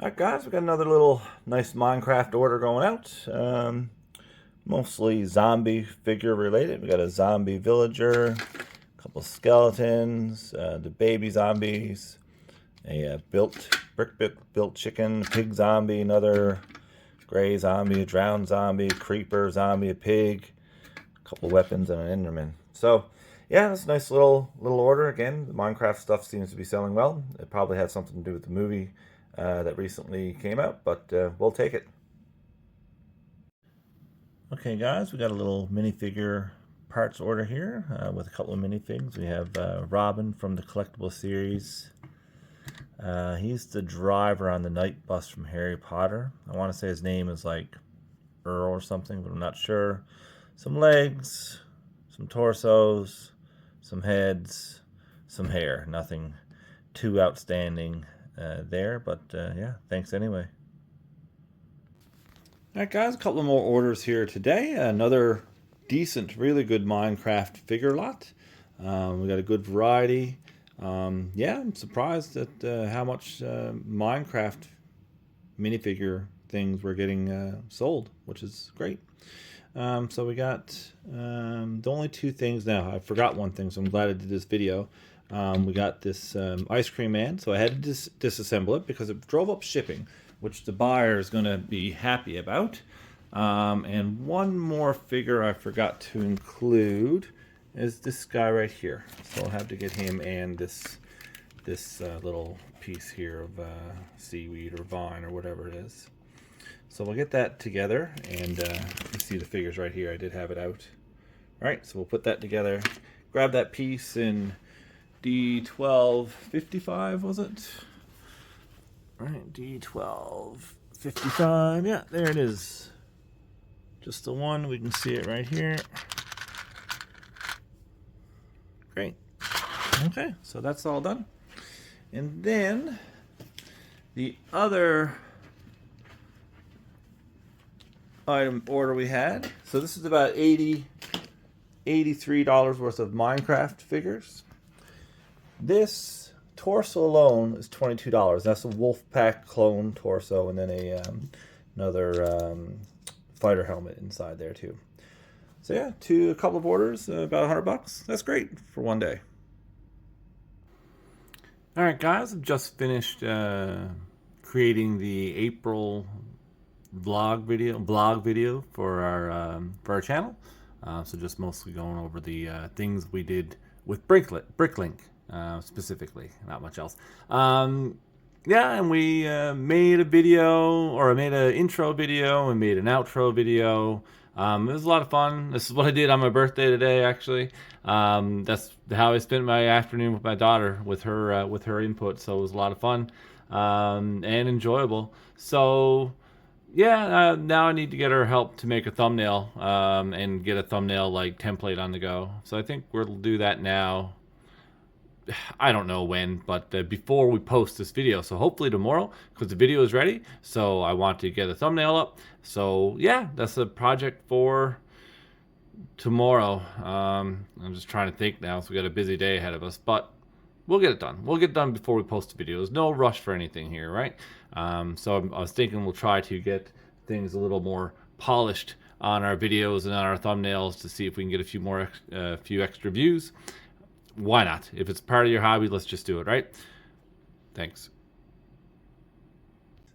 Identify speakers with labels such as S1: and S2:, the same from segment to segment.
S1: Alright guys, we got another little nice Minecraft order going out. Mostly zombie figure related. We got a zombie villager, a couple skeletons, the baby zombies, a brick built chicken, a pig zombie, another gray zombie, a drowned zombie, a creeper zombie, a pig, a couple weapons, and an enderman. So yeah, it's a nice little order. Again, the Minecraft stuff seems to be selling well. It probably has something to do with the movie that recently came out, but we'll take it. Okay guys, we got a little minifigure parts order here with a couple of minifigs. We have Robin from the collectible series. He's the driver on the night bus from Harry Potter. I want to say his name is like Earl or something, but I'm not sure. Some legs, some torsos, some heads, some hair. Nothing too outstanding there, but yeah, thanks anyway. Alright guys, a couple of more orders here today. Another decent, really good Minecraft figure lot. We got a good variety. Yeah, I'm surprised at how much Minecraft minifigure things we're getting sold, which is great. So we got the only two things now. I forgot one thing, so I'm glad I did this video. We got this ice cream man, so I had to disassemble it because it drove up shipping, which the buyer is going to be happy about. And one more figure I forgot to include is this guy right here. So I'll have to get him and this little piece here of seaweed or vine or whatever it is. So we'll get that together, and you see the figures right here. I did have it out. All right, so we'll put that together. Grab that piece in D1255, was it? All right, D1255. Yeah, there it is. Just the one. We can see it right here. Great. Okay, so that's all done. And then the other item order we had. So this is about $83 worth of Minecraft figures. This torso alone is $22. That's a Wolfpack clone torso, and then another fighter helmet inside there too. So yeah, a couple of orders, about $100. That's great for one day. All right, guys, I've just finished creating the April blog video for our channel. So just mostly going over the things we did with Bricklink specifically, not much else. Yeah, and we made a video, or I made an intro video and made an outro video. It was a lot of fun. This is what I did on my birthday today, actually. That's how I spent my afternoon with my daughter, with her input. So it was a lot of fun and enjoyable. So yeah, now I need to get her help to make a thumbnail and get a thumbnail like template on the go. So I think we'll do that now. I don't know when, but before we post this video. So hopefully tomorrow, because the video is ready. So I want to get a thumbnail up. So yeah, that's a project for tomorrow. I'm just trying to think now. So we got a busy day ahead of us, but we'll get it done. We'll get it done before we post the videos. No rush for anything here, right? So I was thinking we'll try to get things a little more polished on our videos and on our thumbnails to see if we can get a few extra views. Why not? If it's part of your hobby, let's just do it, right? Thanks.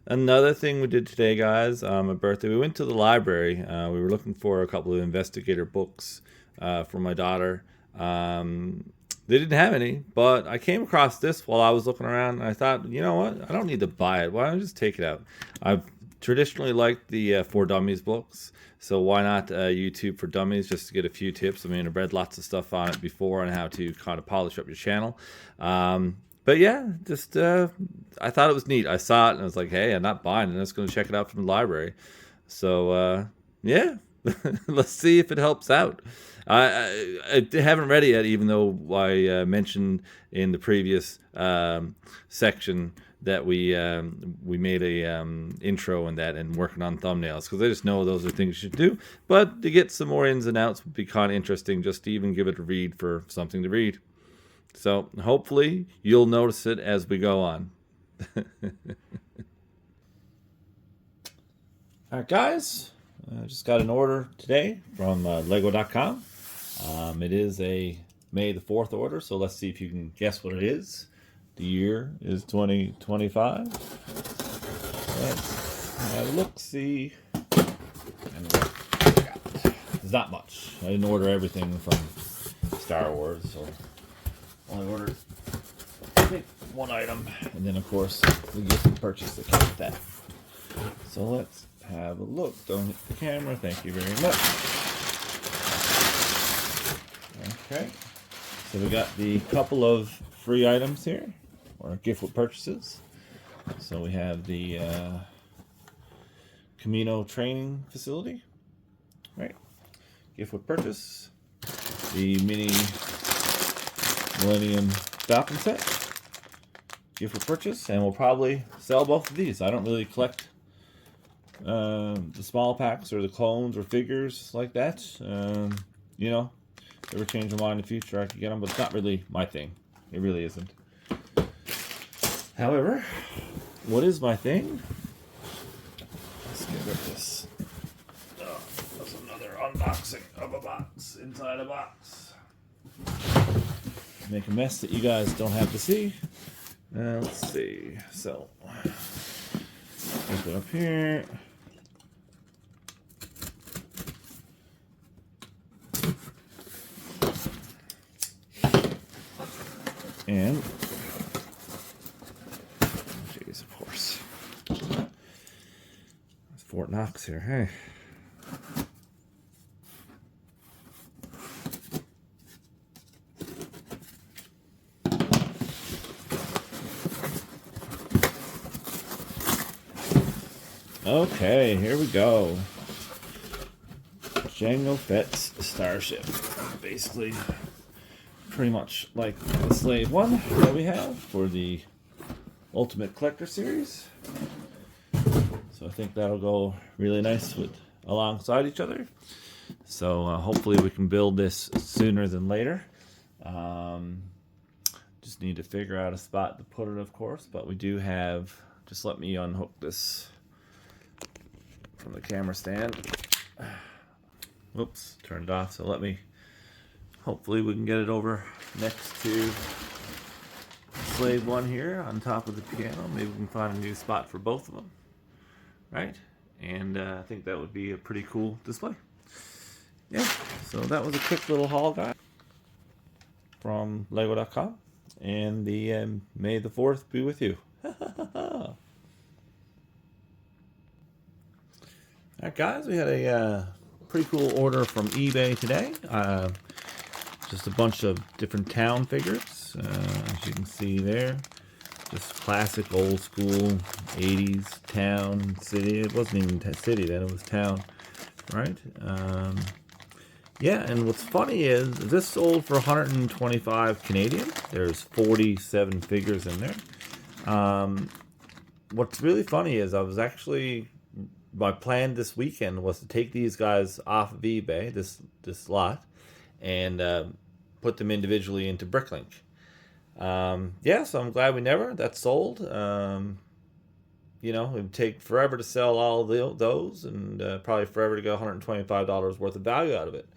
S1: Another thing we did today, guys, my birthday, we went to the library. We were looking for a couple of investigator books for my daughter. They didn't have any, but I came across this while I was looking around, and I thought, you know what? I don't need to buy it. Why don't I just take it out? I've traditionally liked the For Dummies books, so why not YouTube for Dummies, just to get a few tips. I mean, I've read lots of stuff on it before on how to kind of polish up your channel. But yeah, just I thought it was neat. I saw it and I was like, hey, I'm not buying it. I'm just going to check it out from the library. So yeah, let's see if it helps out. I haven't read it yet, even though I mentioned in the previous section that we made a intro and that, and working on thumbnails, because I just know those are things you should do. But to get some more ins and outs would be kind of interesting, just to even give it a read for something to read. So hopefully you'll notice it as we go on. All right, guys, I just got an order today from Lego.com. It is a May the 4th order, so let's see if you can guess what it is. The year is 2025. Let's have a look, see. And what I got. There's not much. I didn't order everything from Star Wars, so only ordered, I think, one item. And then, of course, the gift purchase that came with that. So let's have a look. Don't hit the camera. Thank you very much. Okay. So we got the couple of free items here, or gift with purchases. So we have the Camino training facility, right? Gift with purchase. The mini Millennium Falcon set. Gift with purchase, and we'll probably sell both of these. I don't really collect the small packs or the clones or figures like that. You know, if I ever change my mind in the future, I could get them, but it's not really my thing. It really isn't. However, what is my thing? Let's get rid of this. Oh, that's another unboxing of a box inside a box. Make a mess that you guys don't have to see. Let's see. So, open up here. And, jeez, of course. It's Fort Knox here, hey. Okay, here we go. Jango Fett's Starship. Basically, pretty much like the Slave one that we have for the Ultimate Collector series. So I think that'll go really nice with alongside each other. So hopefully we can build this sooner than later. Just need to figure out a spot to put it, of course. But we do have, just let me unhook this from the camera stand. Whoops, turned off. So let me, hopefully we can get it over next to Slave one here on top of the piano. Maybe we can find a new spot for both of them, right? And I think that would be a pretty cool display. Yeah, so that was a quick little haul, guys, from Lego.com. And the May the 4th be with you. Alright, guys, we had a pretty cool order from eBay today. Just a bunch of different town figures, as you can see there. Just classic old school 80s town, city. It wasn't even city then, it was town, right? Yeah, and what's funny is this sold for 125 Canadian. There's 47 figures in there. What's really funny is I was actually, my plan this weekend was to take these guys off of eBay, this lot, and put them individually into Bricklink. Yeah, so I'm glad we never. That's sold. You know, it would take forever to sell all of those, and probably forever to get $125 worth of value out of it.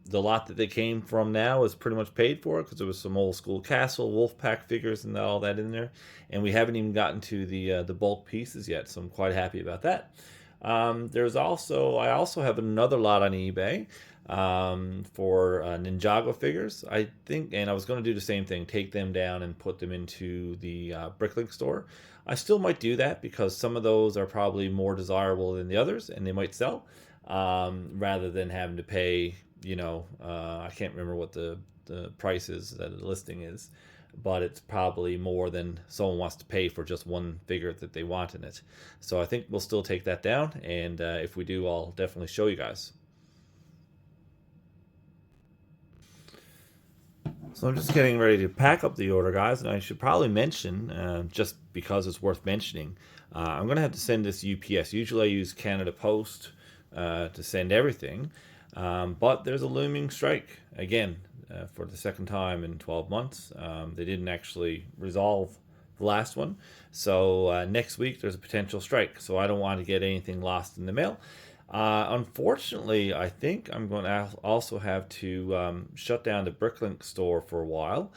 S1: The lot that they came from now is pretty much paid for because there was some old school castle, Wolfpack figures, and all that in there. And we haven't even gotten to the bulk pieces yet, so I'm quite happy about that. I also have another lot on eBay for Ninjago figures, I think, and I was going to do the same thing, take them down and put them into the Bricklink store. I still might do that because some of those are probably more desirable than the others, and they might sell, rather than having to pay, you know, I can't remember what the price is that the listing is, but it's probably more than someone wants to pay for just one figure that they want in it. So I think we'll still take that down, and if we do, I'll definitely show you guys. So I'm just getting ready to pack up the order, guys, and I should probably mention, just because it's worth mentioning, I'm going to have to send this UPS. Usually I use Canada Post to send everything, but there's a looming strike again for the second time in 12 months. They didn't actually resolve the last one. So next week there's a potential strike. So I don't want to get anything lost in the mail. Unfortunately, I think I'm going to also have to shut down the Bricklink store for a while,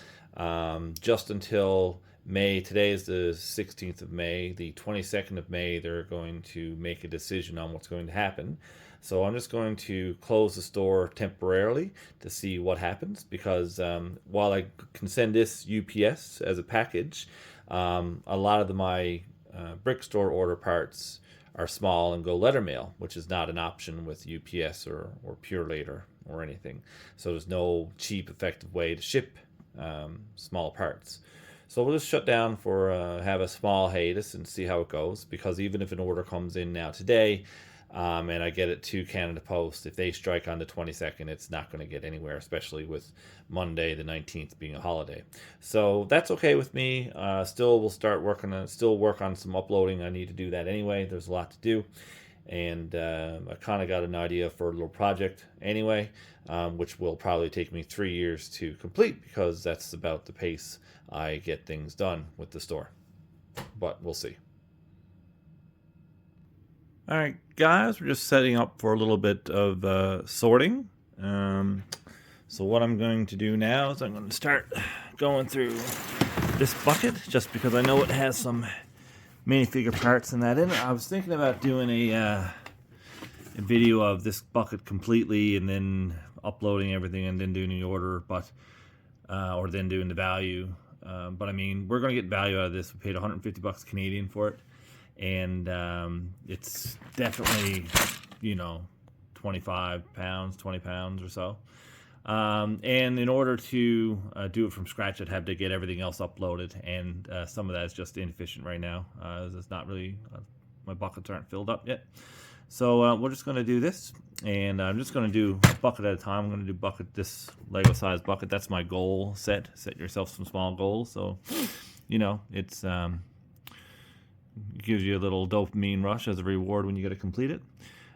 S1: just until May. Today is the 16th of May. The 22nd of May, they're going to make a decision on what's going to happen. So I'm just going to close the store temporarily to see what happens, because while I can send this UPS as a package, a lot of my brick store order parts are small and go letter mail, which is not an option with UPS or Pure Later or anything. So there's no cheap, effective way to ship small parts. So we'll just shut down for have a small hiatus and see how it goes, because even if an order comes in now today, and I get it to Canada Post, if they strike on the 22nd, it's not going to get anywhere, especially with Monday the 19th being a holiday. So that's okay with me. Still, we'll start work on some uploading. I need to do that anyway. There's a lot to do. And I kind of got an idea for a little project anyway, which will probably take me 3 years to complete, because that's about the pace I get things done with the store. But we'll see. All right, guys, we're just setting up for a little bit of sorting. So what I'm going to do now is I'm going to start going through this bucket, just because I know it has some minifigure parts in that in it. I was thinking about doing a video of this bucket completely and then uploading everything and then doing the order, but or then doing the value. But I mean, we're going to get value out of this. We paid 150 bucks Canadian for it. And it's definitely, 25 pounds, 20 pounds or so. And in order to do it from scratch, I'd have to get everything else uploaded, and some of that is just inefficient right now. It's not really, my buckets aren't filled up yet. So we're just going to do this, and I'm just going to do a bucket at a time. I'm going to do this Lego size bucket. That's my goal set. Set yourself some small goals. So, it's... gives you a little dopamine rush as a reward when you get to complete it.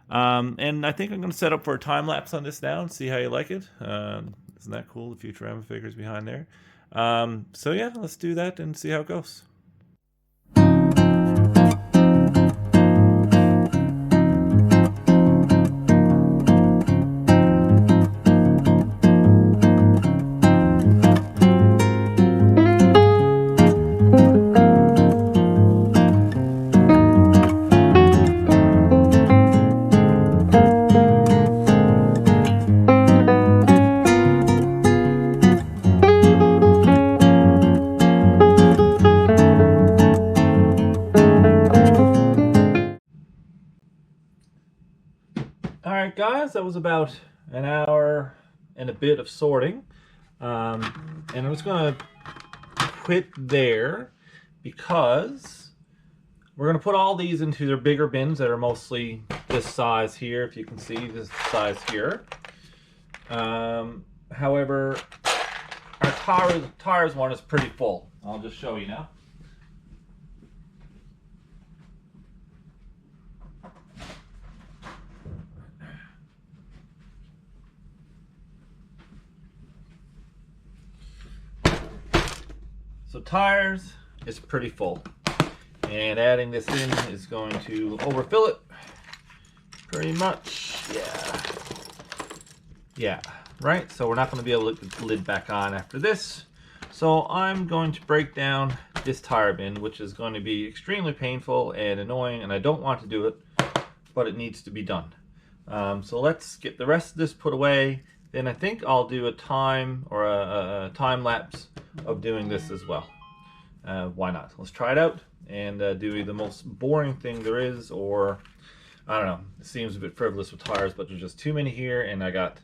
S1: And I think I'm going to set up for a time lapse on this now and see how you like it. Isn't that cool? The Futurama figures behind there. So yeah, let's do that and see how it goes. Alright guys, that was about an hour and a bit of sorting, and I'm just going to quit there, because we're going to put all these into their bigger bins that are mostly this size here, if you can see this size here. However, our tires one is pretty full. I'll just show you now. So tires is pretty full, and adding this in is going to overfill it pretty much. Yeah, right? So we're not going to be able to get the lid back on after this. So I'm going to break down this tire bin, which is going to be extremely painful and annoying, and I don't want to do it, but it needs to be done. So let's get the rest of this put away. Then I think I'll do a time lapse of doing this as well. Why not? Let's try it out and do the most boring thing there is, or I don't know. It seems a bit frivolous with tires, but there's just too many here, and I got,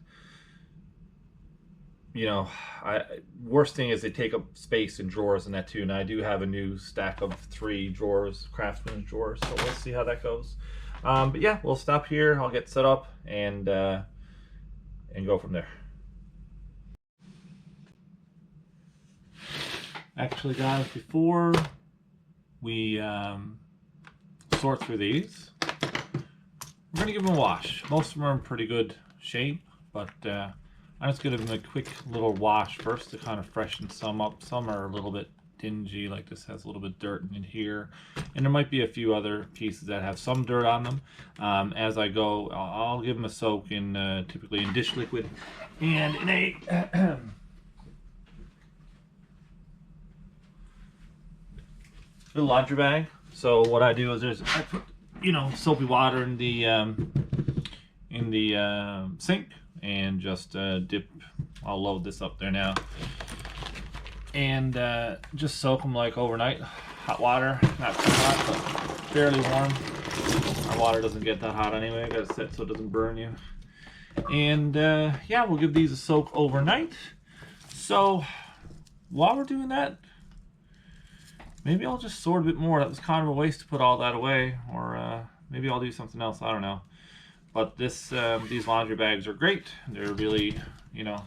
S1: worst thing is they take up space in drawers and that too. And I do have a new stack of 3 drawers, Craftsman's drawers, so we'll see how that goes. But yeah, we'll stop here. I'll get set up and go from there. Actually, guys, before we sort through these, we're going to give them a wash. Most of them are in pretty good shape, but I'm just going to give them a quick little wash first to kind of freshen some up. Some are a little bit dingy, like this has a little bit of dirt in here, and there might be a few other pieces that have some dirt on them. As I go, I'll give them a soak in typically in dish liquid and in a little laundry bag. So what I do is I put, you know, soapy water in the sink and just dip. I'll load this up there now and just soak them like overnight. Hot water, not too hot, but fairly warm. Our water doesn't get that hot anyway. I gotta set so it doesn't burn you. And yeah, we'll give these a soak overnight. So while we're doing that, maybe I'll just sort a bit more. That was kind of a waste to put all that away, or maybe I'll do something else. I don't know. But these laundry bags are great. They're really, you know,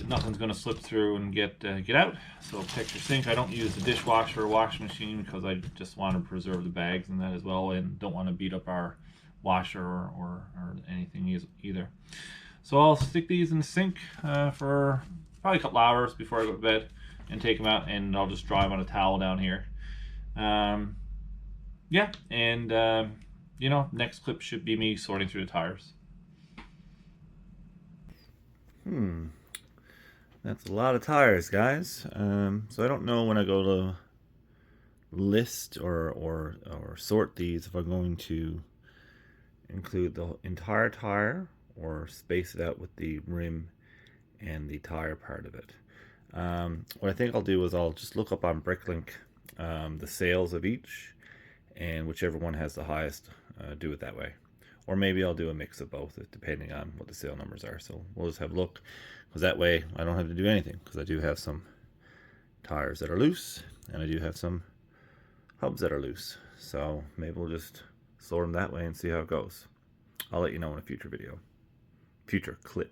S1: nothing's going to slip through and get out. So protect your sink. I don't use the dishwasher or washing machine because I just want to preserve the bags and that as well, and don't want to beat up our washer or anything either. So I'll stick these in the sink for probably a couple hours before I go to bed, and take them out, and I'll just dry them on a towel down here. Yeah, and you know, next clip should be me sorting through the tires.
S2: That's a lot of tires, guys. So I don't know when I go to list or sort these if I'm going to include the entire tire or space it out with the rim and the tire part of it. What I think I'll do is I'll just look up on Bricklink the sales of each, and whichever one has the highest, do it that way. Or maybe I'll do a mix of both, depending on what the sale numbers are. So we'll just have a look, because that way I don't have to do anything, because I do have some tires that are loose, and I do have some hubs that are loose. So maybe we'll just sort them that way and see how it goes. I'll let you know in a future video, future clip.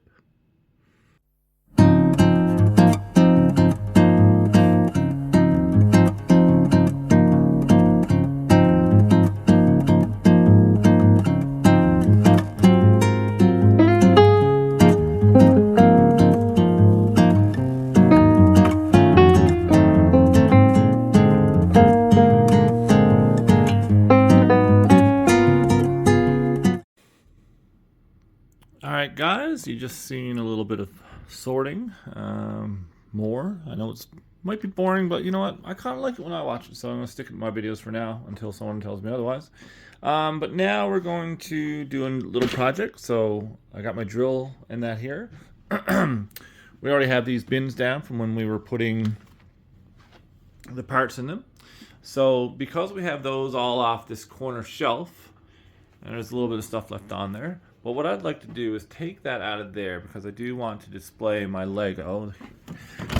S1: Alright guys, you just seen a little bit of sorting more. I know it might be boring, but you know what? I kind of like it when I watch it, so I'm going to stick it in my videos for now until someone tells me otherwise. But now we're going to do a little project. So I got my drill and that here. We already have these bins down from when we were putting the parts in them. So because we have those all off this corner shelf, and there's a little bit of stuff left on there, but what I'd like to do is take that out of there, because I do want to display my Lego,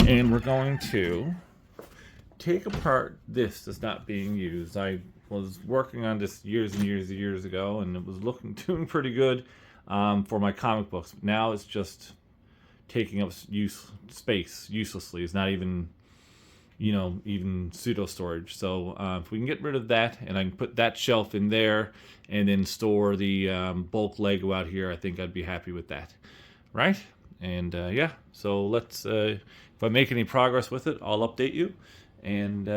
S1: and we're going to take apart this that's not being used. I was working on this years and years ago, and it was doing pretty good for my comic books. But now it's just taking up space uselessly. It's not even, you know, even pseudo storage. So if we can get rid of that, and I can put that shelf in there and then store the bulk Lego out here, I think I'd be happy with that, right? And yeah, so let's if I make any progress with it, I'll update you, and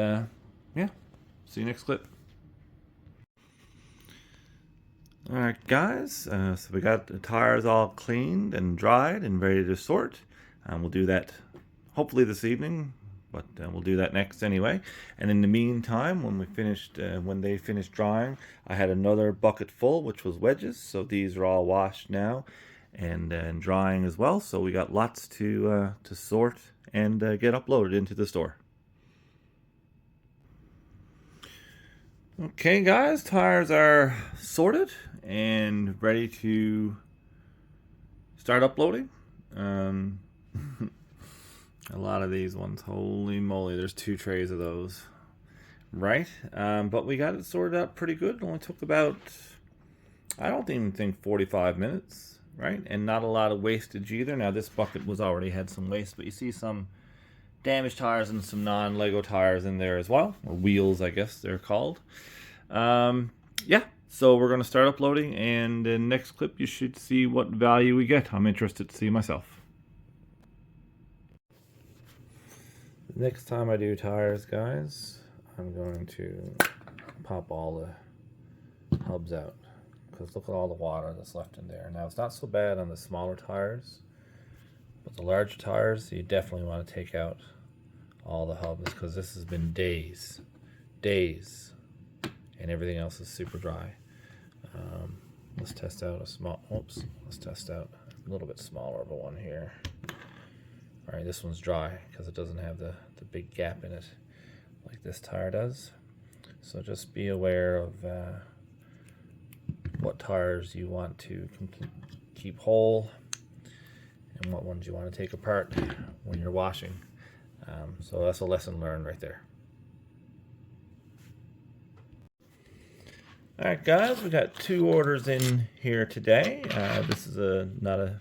S1: yeah, see you next clip.
S2: Alright guys, so we got the tires all cleaned and dried and ready to sort. We'll do that hopefully this evening, but we'll do that next anyway. And in the meantime, when they finished drying, I had another bucket full, which was wedges. So these are all washed now and drying as well. So we got lots to sort and get uploaded into the store. Okay guys, tires are sorted and ready to start uploading. A lot of these ones, holy moly, there's 2 trays of those, right? But we got it sorted out pretty good. It only took about, I don't even think 45 minutes, right? And not a lot of wastage either. Now this bucket already had some waste, but you see some damaged tires and some non-Lego tires in there as well, or wheels I guess they're called. Yeah, so we're going to start uploading, and in the next clip you should see what value we get. I'm interested to see myself.
S1: Next time I do tires, guys, I'm going to pop all the hubs out, because look at all the water that's left in there. Now, it's not so bad on the smaller tires, but the larger tires, you definitely want to take out all the hubs, because this has been days, and everything else is super dry. Let's test out let's test out a little bit smaller of a one here. All right, this one's dry because it doesn't have the big gap in it like this tire does. So just be aware of what tires you want to keep whole and what ones you want to take apart when you're washing. So that's a lesson learned right there. All right, guys, we got 2 orders in here today. This is not a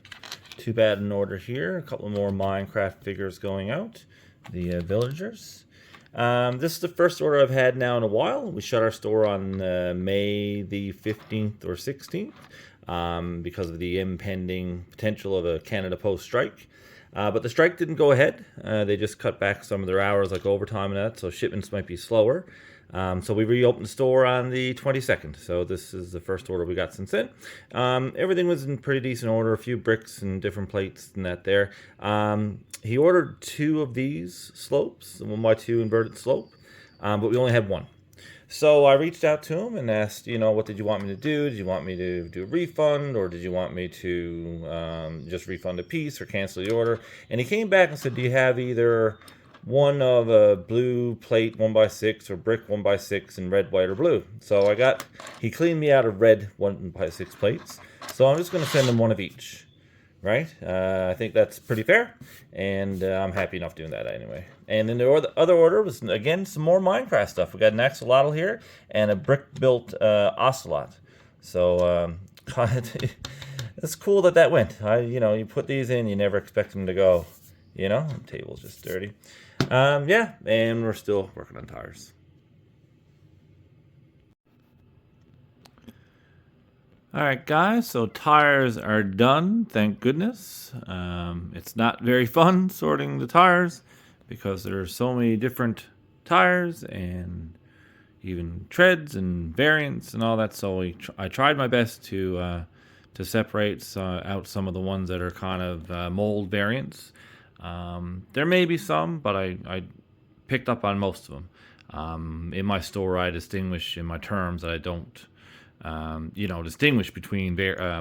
S1: too bad an order here. A couple more Minecraft figures going out, the villagers. This is the first order I've had now in a while. We shut our store on May the 15th or 16th because of the impending potential of a Canada Post strike. But the strike didn't go ahead. They just cut back some of their hours, like overtime and that, so shipments might be slower. So we reopened the store on the 22nd. So this is the first order we got since then. Everything was in pretty decent order. A few bricks and different plates and that there. He ordered 2 of these slopes, 1x2 inverted slope, but we only had 1. So I reached out to him and asked, what did you want me to do? Did you want me to do a refund, or did you want me to just refund a piece or cancel the order? And he came back and said, do you have either one of a blue plate 1x6 or brick 1x6 in red, white, or blue? So he cleaned me out of red 1x6 plates. So I'm just going to send him one of each. Right? I think that's pretty fair, and I'm happy enough doing that anyway. And then the other order was, again, some more Minecraft stuff. We got an axolotl here and a brick-built ocelot. So it's cool that went. You put these in, you never expect them to go. The table's just dirty. Yeah, and we're still working on tires. All right, guys, so tires are done, thank goodness. It's not very fun sorting the tires because there are so many different tires and even treads and variants and all that. So I tried my best to separate out some of the ones that are kind of mold variants. There may be some, but I picked up on most of them. In my store, I distinguish in my terms that I don't distinguish between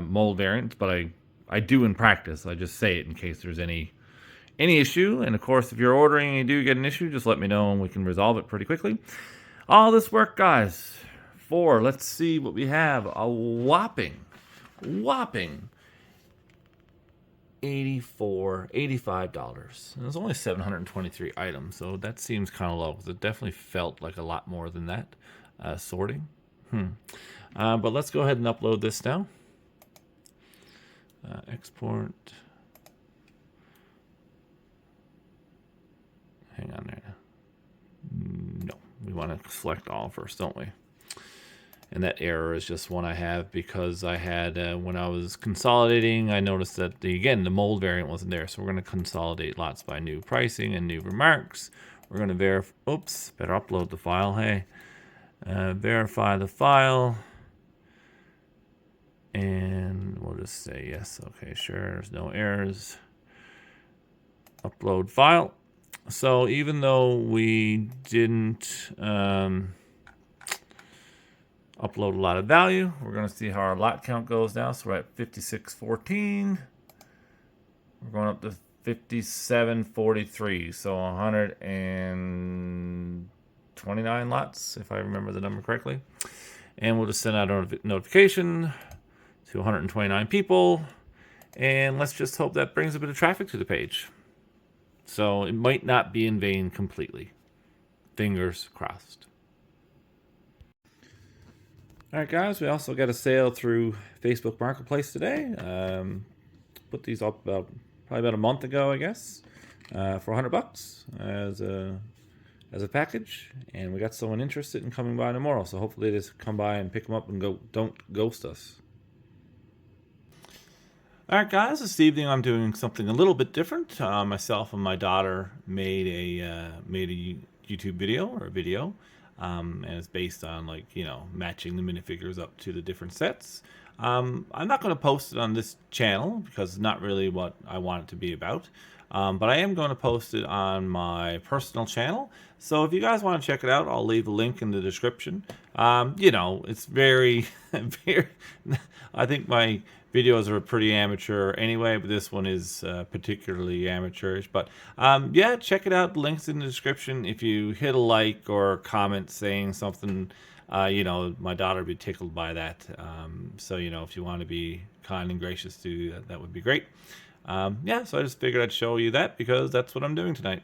S1: mold variants, but I do in practice. I just say it in case there's any issue. And of course, if you're ordering and you do get an issue, just let me know and we can resolve it pretty quickly. All this work, guys, let's see what we have. A whopping $85. And there's only 723 items, so that seems kind of low, because it definitely felt like a lot more than that sorting. But let's go ahead and upload this now. Export. Hang on there. No, we want to select all first, don't we? And that error is just one I have because I had, when I was consolidating, I noticed that, the mold variant wasn't there. So we're going to consolidate lots by new pricing and new remarks. We're going to verify, better upload the file, hey. Verify the file. And we'll just say yes, okay, sure, there's no errors. Upload file. So even though we didn't upload a lot of value, we're going to see how our lot count goes now. So we're at 5614. We're going up to 5743. So 129 lots, if I remember the number correctly. And we'll just send out a notification to 129 people. And let's just hope that brings a bit of traffic to the page. So it might not be in vain completely. Fingers crossed. All right, guys, we also got a sale through Facebook Marketplace today. Put these up probably about a month ago, I guess, for $100 as a package. And we got someone interested in coming by tomorrow. So hopefully they just come by and pick them up and don't ghost us. All right, guys. This evening I'm doing something a little bit different. Myself and my daughter made a YouTube video or a video, and it's based on matching the minifigures up to the different sets. I'm not going to post it on this channel because it's not really what I want it to be about. But I am going to post it on my personal channel. So if you guys want to check it out, I'll leave a link in the description. It's very, very. I think my videos are pretty amateur anyway, but this one is particularly amateurish. But yeah, check it out. The link's in the description. If you hit a like or comment saying something, my daughter would be tickled by that. So, if you want to be kind and gracious to that, that would be great. Yeah, so I just figured I'd show you that because that's what I'm doing tonight.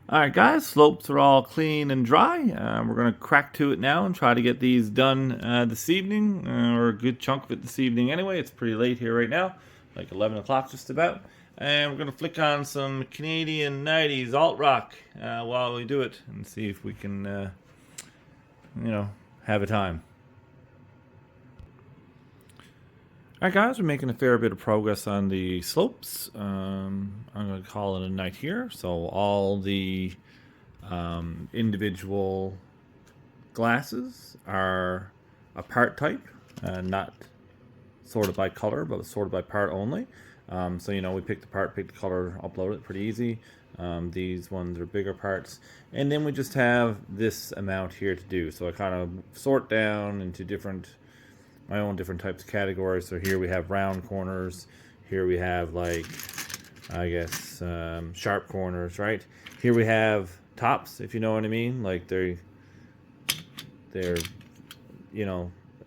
S1: Alright guys, slopes are all clean and dry. We're going to crack to it now and try to get these done this evening, or a good chunk of it this evening anyway. It's pretty late here right now, like 11 o'clock just about. And we're going to flick on some Canadian 90s alt-rock while we do it and see if we can, have a time. Alright guys, we're making a fair bit of progress on the slopes. I'm going to call it a night here. So all the individual glasses are a part type, not sorted by color, but sorted by part only. So we pick the part, pick the color, upload it, pretty easy. These ones are bigger parts. And then we just have this amount here to do. So I kind of sort down into my own different types of categories. So here we have round corners. Here we have sharp corners, right? Here we have tops, if you know what I mean. Like they're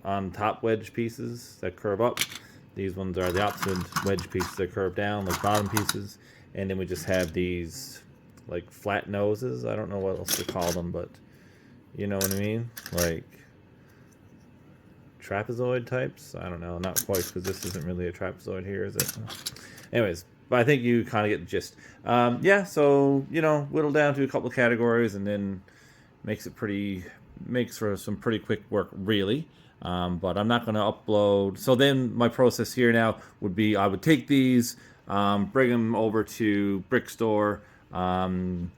S1: on top wedge pieces that curve up. These ones are the opposite, wedge pieces that curve down, like bottom pieces. And then we just have these like flat noses. I don't know what else to call them, but you know what I mean? Like trapezoid types. I don't know, not quite, because this isn't really a trapezoid here, is it? Anyways, but I think you kind of get the gist. Yeah, so whittle down to a couple of categories, and then makes for some pretty quick work, really. But I'm not going to upload. So then my process here now would be I would take these, bring them over to Brick Store, assign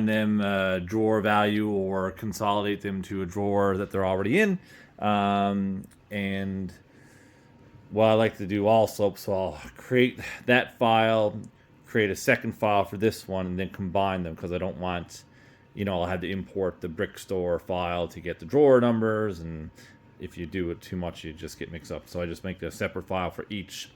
S1: them a drawer value or consolidate them to a drawer that they're already in. And I like to do all slopes, so I'll create that file, create a second file for this one, and then combine them, because I don't want, I'll have to import the Brick Store file to get the drawer numbers, and if you do it too much, you just get mixed up. So I just make a separate file for each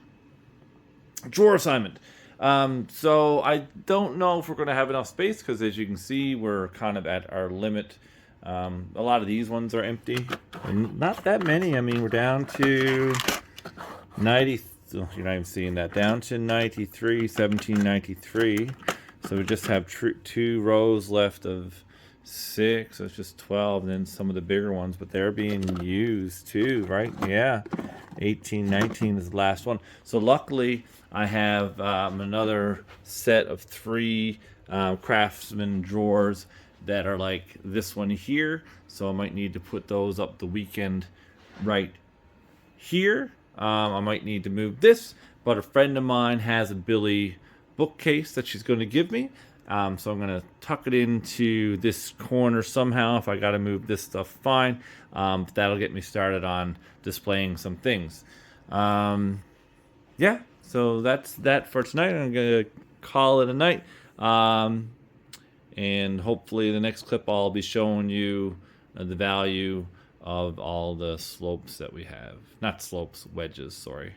S1: drawer assignment. So I don't know if we're going to have enough space, because as you can see, we're kind of at our limit. A lot of these ones are empty, and not that many. I mean, we're down to 90. You're not even seeing that. Down to 93, 1793. So we just have 2 rows left of 6. So it's just 12. And then some of the bigger ones, but they're being used too, right? Yeah, 18, 19 is the last one. So luckily, I have another set of 3 Craftsman drawers that are like this one here, so I might need to put those up the weekend right here. I might need to move this, but a friend of mine has a Billy bookcase that she's going to give me, so I'm going to tuck it into this corner somehow. If I got to move this stuff, fine. But that'll get me started on displaying some things. Yeah, so that's that for tonight. I'm going to call it a night. And hopefully the next clip I'll be showing you the value of all the slopes that we have. Not slopes, wedges, sorry.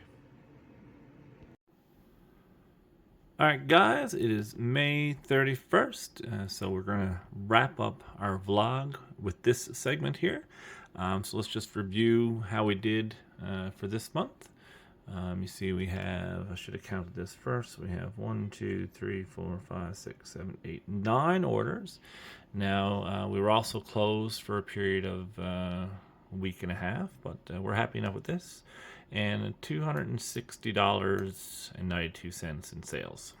S1: Alright guys, it is May 31st, so we're going to wrap up our vlog with this segment here. So let's just review how we did for this month. You see we have, I should have counted this first, we have 1, 2, 3, 4, 5, 6, 7, 8, 9 orders. Now, we were also closed for a period of a week and a half, but we're happy enough with this. And $260.92 in sales.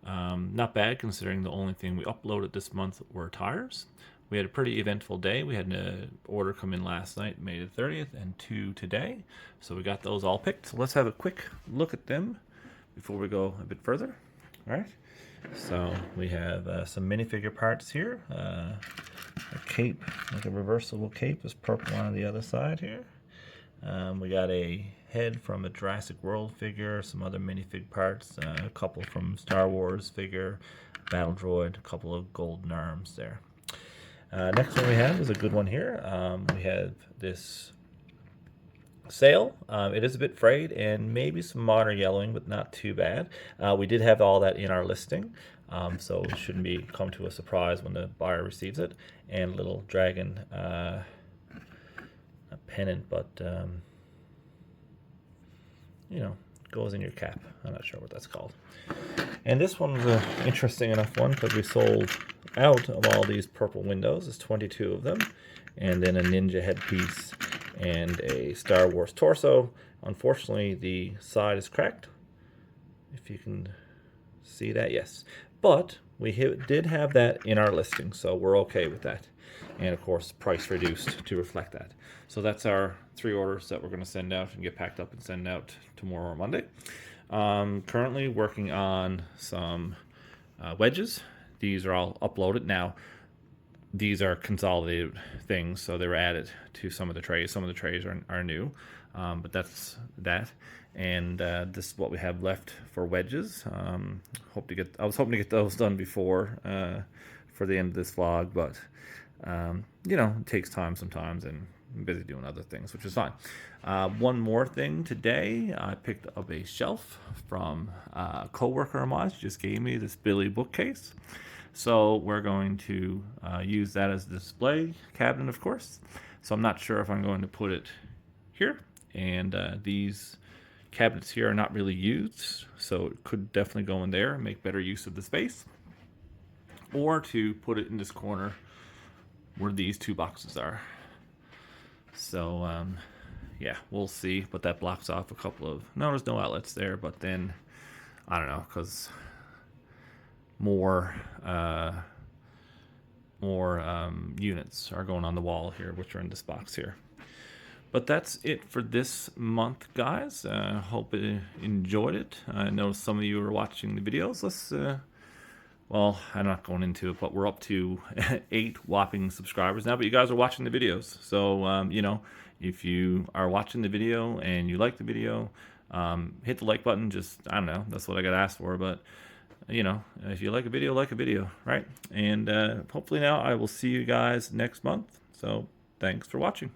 S1: Not bad, considering the only thing we uploaded this month were tires. we had a pretty eventful day. We had an order come in last night, May the 30th, and 2 today. So we got those all picked. So let's have a quick look at them before we go a bit further. All right. So we have some minifigure parts here. A cape, like a reversible cape, is purple on the other side here. We got a head from a Jurassic World figure, some other minifig parts, a couple from Star Wars figure, Battle Droid, a couple of golden arms there. Next one we have is a good one here. We have this sail. It is a bit frayed and maybe some minor yellowing, but not too bad. We did have all that in our listing, so it shouldn't be come to a surprise when the buyer receives it. And little dragon, a pennant, but you know, goes in your cap. I'm not sure what that's called. And this one was an interesting enough one because we sold out of all these purple windows. There's 22 of them, and then a ninja headpiece and a Star Wars torso. Unfortunately, the side is cracked. If you can see that, yes. But we did have that in our listing, so we're okay with that. And of course, price reduced to reflect that. So that's our 3 orders that we're going to send out and get packed up and send out tomorrow or Monday. Currently working on some wedges. These are all uploaded now. These are consolidated things, so they were added to some of the trays. Some of the trays are new, but that's that. And this is what we have left for wedges. I was hoping to get those done before for the end of this vlog, but you know, it takes time sometimes, and I'm busy doing other things, which is fine. One more thing today, I picked up a shelf from a coworker of mine. She just gave me this Billy bookcase. So we're going to use that as a display cabinet, of course. So I'm not sure if I'm going to put it here. And these cabinets here are not really used, so it could definitely go in there and make better use of the space. Or to put it in this corner where these 2 boxes are. So yeah, we'll see, but that blocks off a couple of, no, there's no outlets there, but then I don't know, because more units are going on the wall here, which are in this box here. But that's it for this month, guys. Hope you enjoyed it. I know some of you are watching the videos. Let's well, I'm not going into it, but we're up to 8 whopping subscribers now, but you guys are watching the videos. So, you know, if you are watching the video and you like the video, hit the like button. Just, I don't know, that's what I got asked for, but, you know, if you like a video, right? And hopefully now I will see you guys next month. So, thanks for watching.